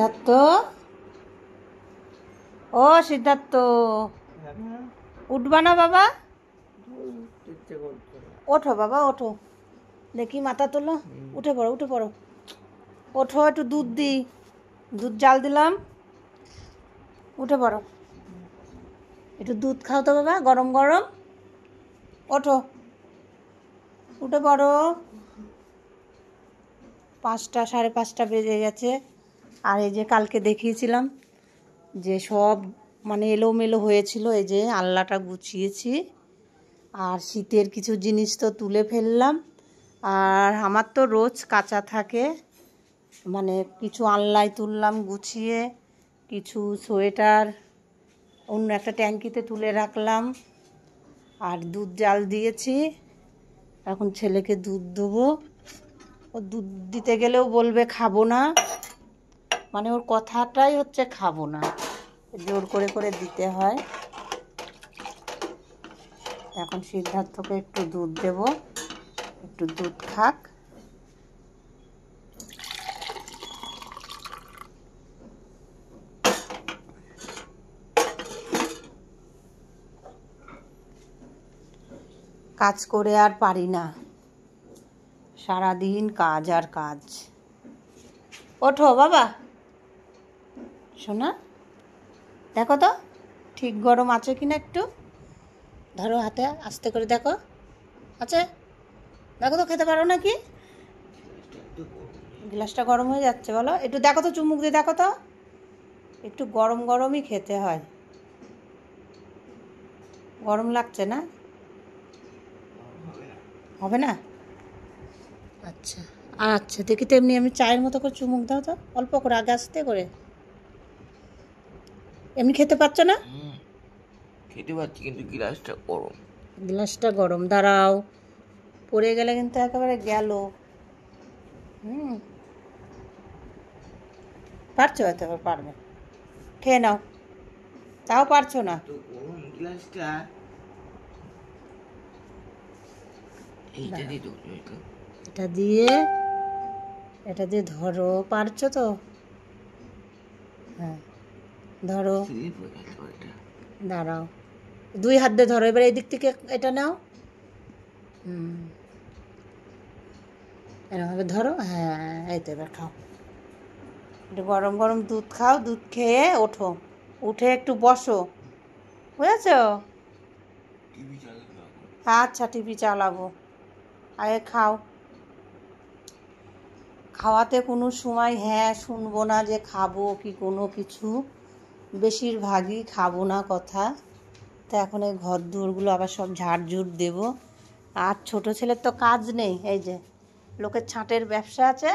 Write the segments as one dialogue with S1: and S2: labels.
S1: সিদ্ধার্থ, ও সিদ্ধার্থ, উঠবা না বাবা? ওঠো বাবা, ওঠো, দেখি মাথা তোলো, উঠে পড়ো, উঠে পড়ো, ওঠো, একটু দুধ দিই, দুধ জাল দিলাম, উঠে পড়ো, একটু দুধ খাও তো বাবা, গরম গরম, ওঠো, উঠে পড়ো। 5টা, 5:30 বেজে গেছে। আর এই যে কালকে দেখিয়েছিলাম যে সব মানে এলোমেলো হয়েছিল, এই যে আলনাটা গুছিয়েছি, আর শীতের কিছু জিনিস তো তুলে ফেললাম। আর আমার তো রোজ কাঁচা থাকে, মানে কিছু আলনায় তুললাম গুছিয়ে, কিছু সোয়েটার অন্য একটা ট্যাঙ্কিতে তুলে রাখলাম। আর দুধ জাল দিয়েছি, এখন ছেলেকে দুধ দেবো। ও দুধ দিতে গেলেও বলবে খাবো না, মানে ওর কথাটাই হচ্ছে খাবো না, জোর করে করে দিতে হয়। এখন সিদ্ধার্থকে একটু দুধ দেব, একটু দুধ খাক। কাজ করে আর পারি না, সারাদিন কাজ আর কাজ। ওঠো বাবা, শোনা, দেখো তো ঠিক গরম আছে কিনা, একটু ধরো হাতে, আস্তে করে দেখো, আছে? দেখো তো, খেতে পারো নাকি? গ্লাসটা গরম হয়ে যাচ্ছে, বলো একটু, দেখো তো, চুমুক দিয়ে দেখো তো, একটু গরম গরমই খেতে হয়। গরম লাগছে না? হবে না? আচ্ছা আচ্ছা, দেখি তো, এমনি এমনি চায়ের মতো করে চুমুক দাও তো, অল্প করে, আগে আস্তে করে। এমনি খেতে পারছো না?
S2: খেতে পাচ্ছি, কিন্তু গ্লাসটা গরম।
S1: গ্লাসটা গরম, দাঁড়াও, পড়ে গেলে কিন্তু একেবারে গেল। পারছো হয়তো, এবার পারবে, খেয়ে নাও, তাও পারছো না।
S2: তো গরম গ্লাসটা, এইটা দিয়ে তো
S1: এটা দিয়ে, এটা দিয়ে ধরো, পারছো তো? হ্যাঁ, ধরো, দাঁড়াও, 2 হাত দিয়ে ধরো, এবার এই দিক থেকে এটা নাও, এরকমভাবে ধরো, হ্যাঁ, এই তো, এবার খাও, একটু গরম গরম দুধ খাও, দুধ খেয়ে ওঠো, উঠে একটু বসো, বুঝেছ? আচ্ছা, টিভি চালাবো, আগে খাও। খাওয়াতে কোনো সময় হ্যাঁ শুনবো না যে খাবো কি কোনো কিছু, বেশিরভাগই খাবো না কথা। তো এখন এই ঘর দুয়ারগুলো আবার সব ঝাড়ঝুট দেবো। আর ছোটো ছেলের তো কাজ নেই, এই যে লোকের ছাঁটের ব্যবসা আছে,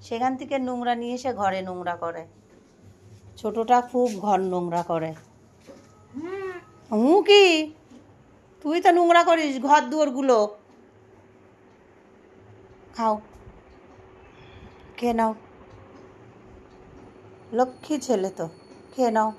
S1: সেখান থেকে নোংরা নিয়ে এসে ঘরে নোংরা করে। ছোটোটা খুব ঘর নোংরা করে। কি তুই তো নোংরা করিস ঘর দুয়ারগুলো। খাও, খেয়ে নাও, লক্ষ্মী ছেলে তো, খেয়ে নাও।